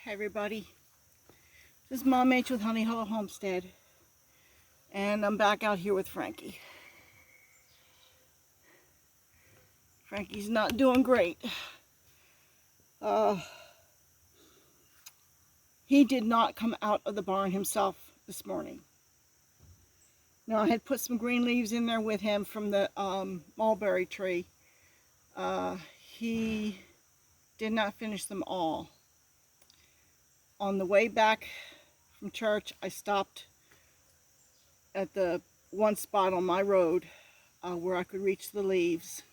Hey everybody, this is Mom H with Honey Hollow Homestead, and I'm back out here with Frankie. Frankie's not doing great. He did not come out of the barn himself this morning. Now I had put some green leaves in there with him from the mulberry tree. He did not finish them all. On the way back from church, I stopped at the one spot on my road where I could reach the leaves,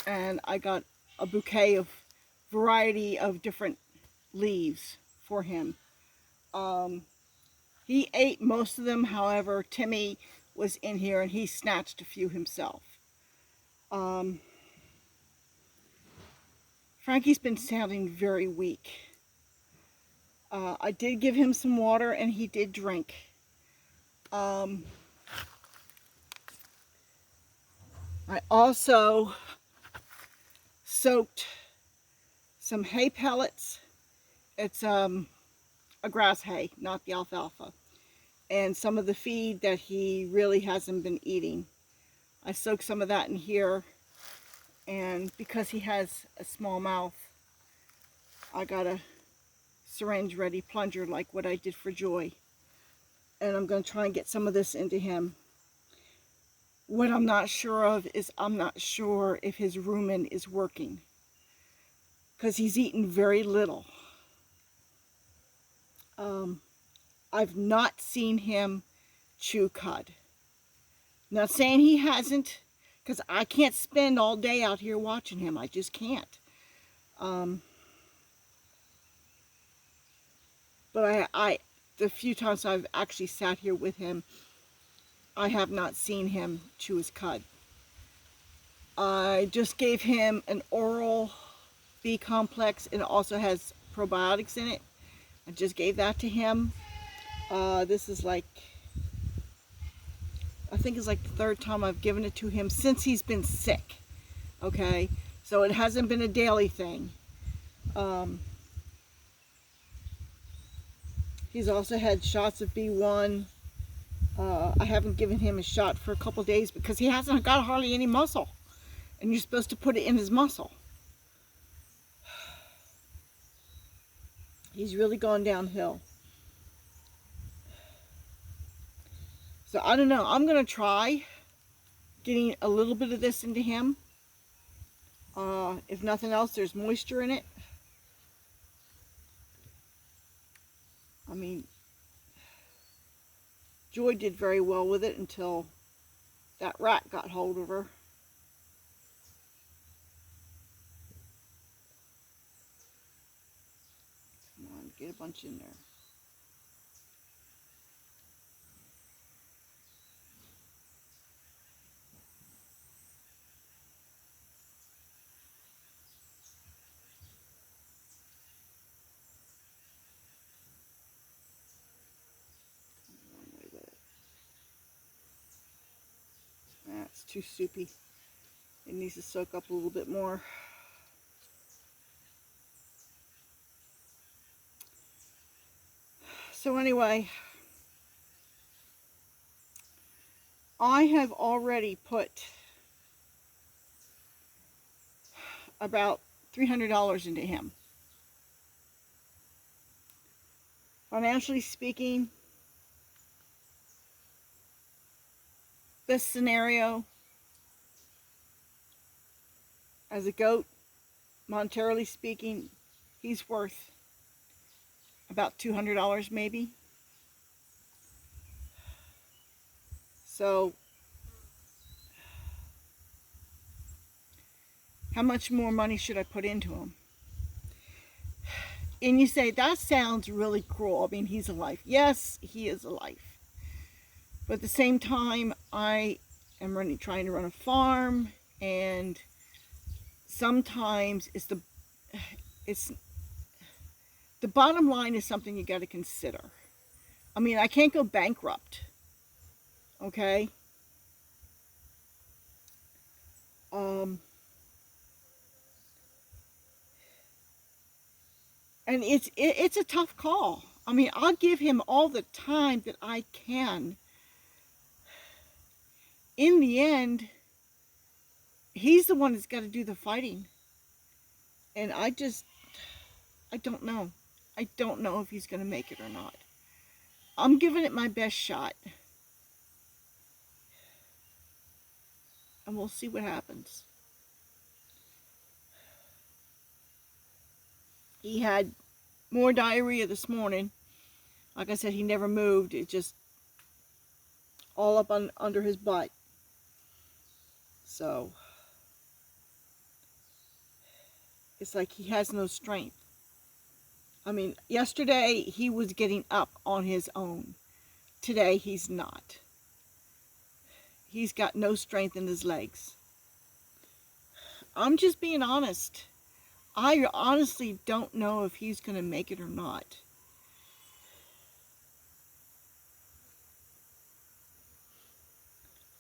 and I got a bouquet of variety of different leaves for him. He ate most of them. However, Timmy was in here and he snatched a few himself. Frankie's been sounding very weak. I did give him some water and he did drink. I also soaked some hay pellets. It's a grass hay, not the alfalfa, and some of the feed that he really hasn't been eating. I soaked some of that in here, and because he has a small mouth, I got a syringe ready plunger like what I did for Joy, and I'm going to try and get some of this into him. What I'm not sure of is I'm not sure if his rumen is working, because he's eaten very little. I've not seen him chew cud. Not saying he hasn't, because I can't spend all day out here watching him. I just can't. But the few times I've actually sat here with him, I have not seen him chew his cud. I just gave him an oral B complex, and it also has probiotics in it. I just gave that to him. This is like, I think it's like the third time I've given it to him since he's been sick. Okay, so it hasn't been a daily thing. He's also had shots of B1. I haven't given him a shot for a couple days because he hasn't got hardly any muscle, and you're supposed to put it in his muscle. He's really gone downhill. So I don't know. I'm going to try getting a little bit of this into him. If nothing else, there's moisture in it. I mean, Joy did very well with it until that rat got hold of her. Come on, get a bunch in there. That's too soupy. It needs to soak up a little bit more. So anyway, I have already put about $300 into him. Financially speaking, this scenario, as a goat, monetarily speaking, he's worth about $200 maybe. So how much more money should I put into him? And you say, that sounds really cruel. I mean, he's alive. Yes, he is alive. But at the same time, I am trying to run a farm, and sometimes the bottom line is something you got to consider. I mean, I can't go bankrupt. Okay? And it's a tough call. I mean, I'll give him all the time that I can. In the end, he's the one that's got to do the fighting. And I don't know. I don't know if he's going to make it or not. I'm giving it my best shot. And we'll see what happens. He had more diarrhea this morning. Like I said, he never moved. It just all up under his butt. So it's like he has no strength. I mean, yesterday he was getting up on his own. Today he's not. He's got no strength in his legs. I'm just being honest. I honestly don't know if he's going to make it or not.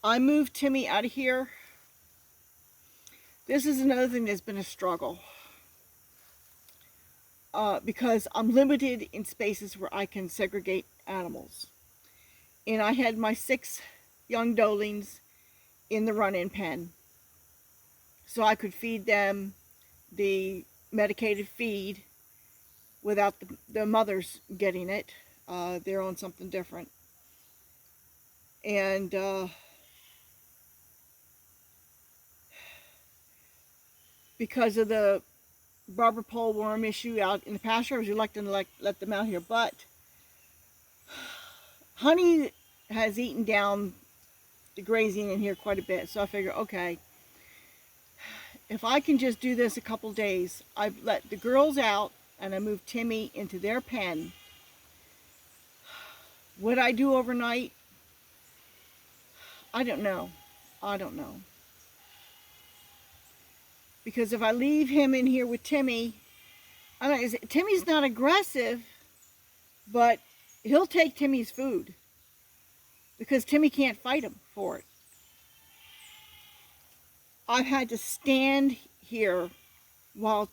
I moved Timmy out of here. This is another thing that's been a struggle. Because I'm limited in spaces where I can segregate animals. And I had my 6 young Dolings in the run-in pen. So I could feed them the medicated feed without the mothers getting it. They're on something different. And because of the barber pole worm issue out in the pasture, I was reluctant to let them out here. But Honey has eaten down the grazing in here quite a bit. So I figure, okay, if I can just do this a couple days, I've let the girls out and I moved Timmy into their pen. What I do overnight, I don't know. I don't know. Because if I leave him in here with Timmy, I don't know, Timmy's not aggressive, but he'll take Timmy's food. Because Timmy can't fight him for it. I've had to stand here while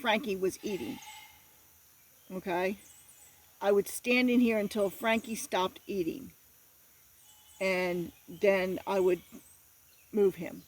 Frankie was eating. Okay? I would stand in here until Frankie stopped eating. And then I would move him.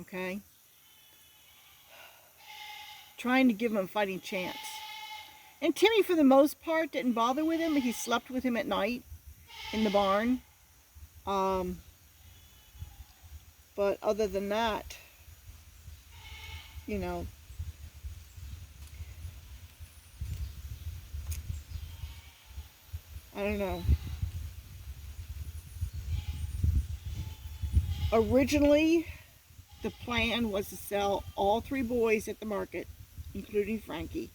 Okay? Trying to give him a fighting chance. And Timmy, for the most part, didn't bother with him. He slept with him at night in the barn. But other than that, you know, I don't know. Originally, the plan was to sell all 3 boys at the market, including Frankie.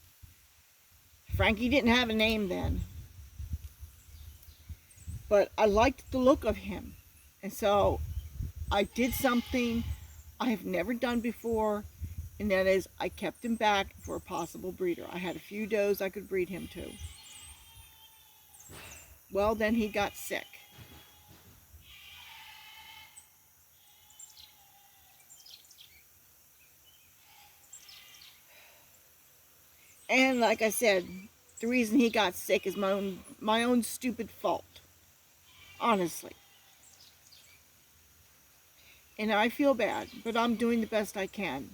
Frankie didn't have a name then. But I liked the look of him. And so I did something I have never done before, and that is I kept him back for a possible breeder. I had a few does I could breed him to. Well, then he got sick. And like I said, the reason he got sick is my own stupid fault. Honestly. And I feel bad, but I'm doing the best I can.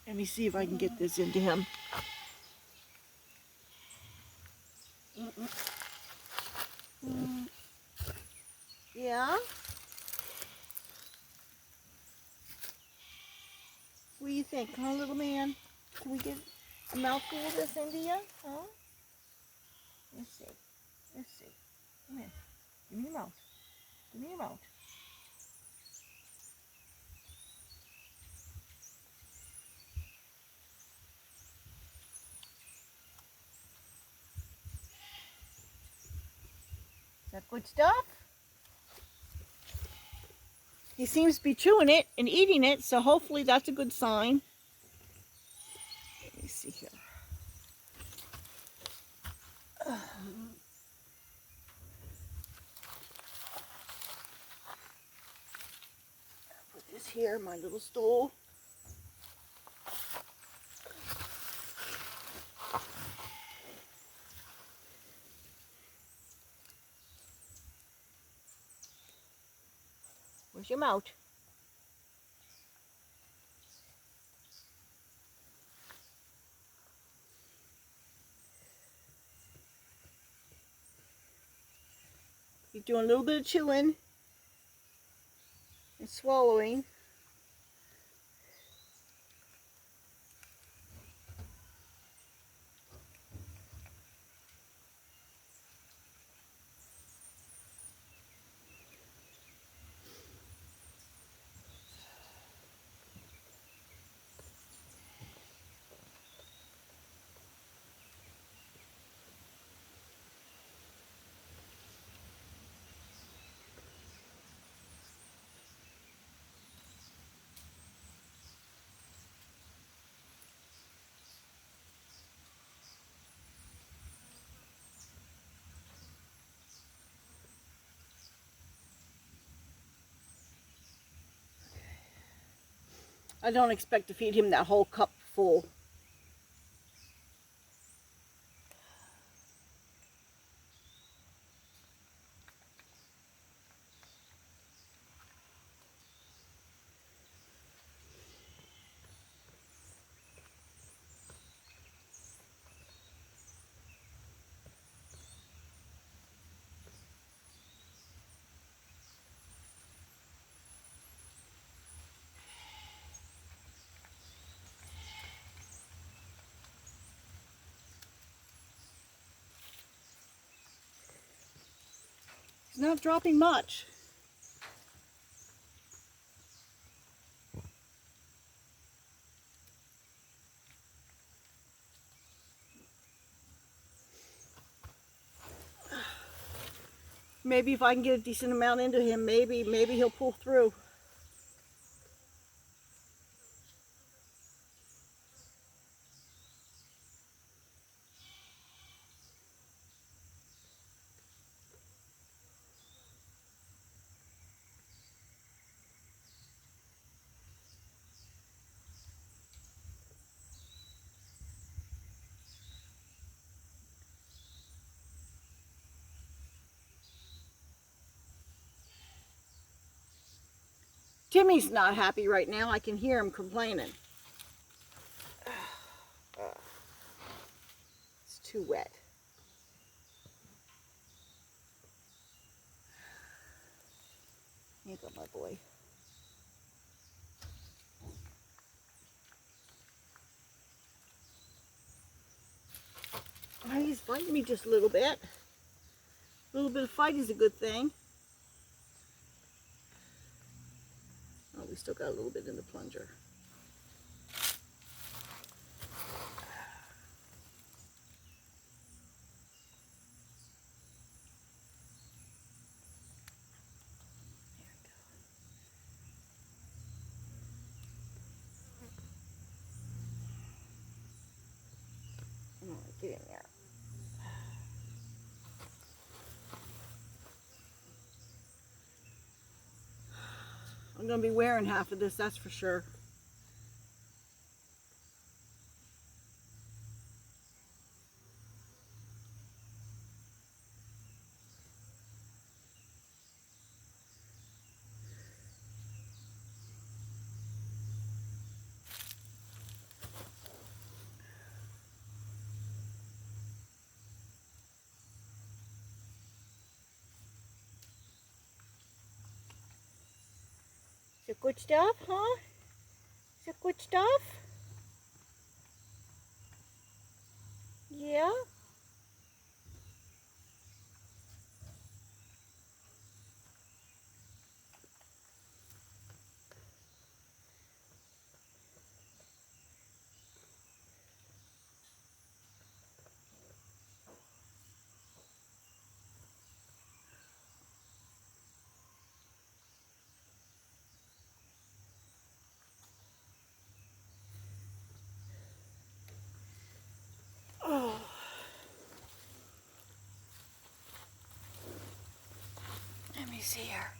Let me see if I can get this into him. Yeah? What do you think, huh, little man? Can we get a mouthful of this into you? Huh? Let's see. Let's see. Come here. Give me your mouth. Give me your mouth. Is that good stuff? He seems to be chewing it and eating it, so hopefully that's a good sign. Let me see here. Put this here, my little stool. Where's your mouth? He's doing a little bit of chewing and swallowing. I don't expect to feed him that whole cup full. He's not dropping much. Maybe if I can get a decent amount into him, maybe he'll pull through. Timmy's not happy right now. I can hear him complaining. It's too wet. Here you go, my boy. Oh, he's fighting me just a little bit. A little bit of fight is a good thing. Oh, we still got a little bit in the plunger. Come on, get in there. I'm going to be wearing half of this, that's for sure. Is it good stuff, huh? Is it good stuff? Yeah? Oh. Let me see here.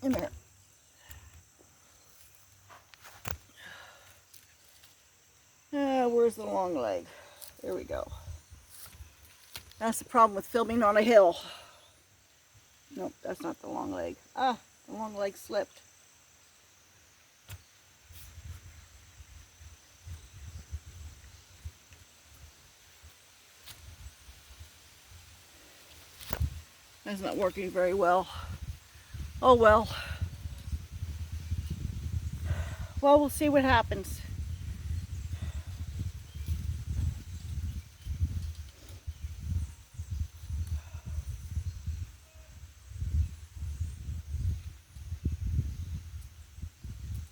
Come here. Where's the long leg? There we go. That's the problem with filming on a hill. Nope, that's not the long leg. Ah, the long leg slipped. That's not working very well. Oh well. Well, we'll see what happens.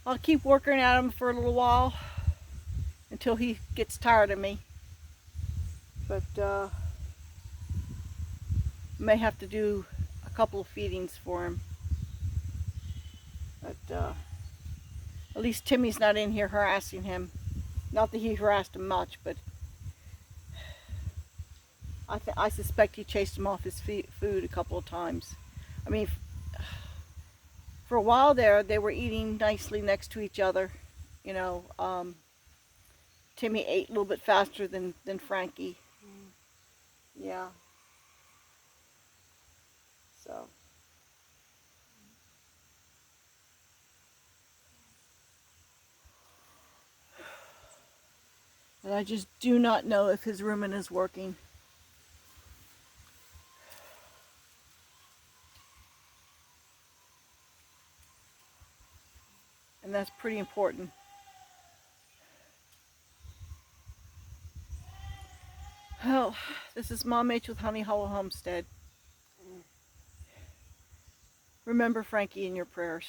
I'll keep working at him for a little while until he gets tired of me. But may have to do a couple of feedings for him. But at least Timmy's not in here harassing him. Not that he harassed him much, but I suspect he chased him off his food a couple of times. I mean, for a while there, they were eating nicely next to each other. You know, Timmy ate a little bit faster than Frankie. Yeah. So. And I just do not know if his rumen is working. And that's pretty important. Well, this is Mom H with Honey Hollow Homestead. Remember Frankie in your prayers.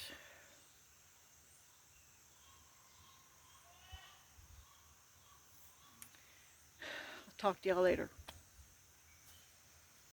I'll talk to y'all later.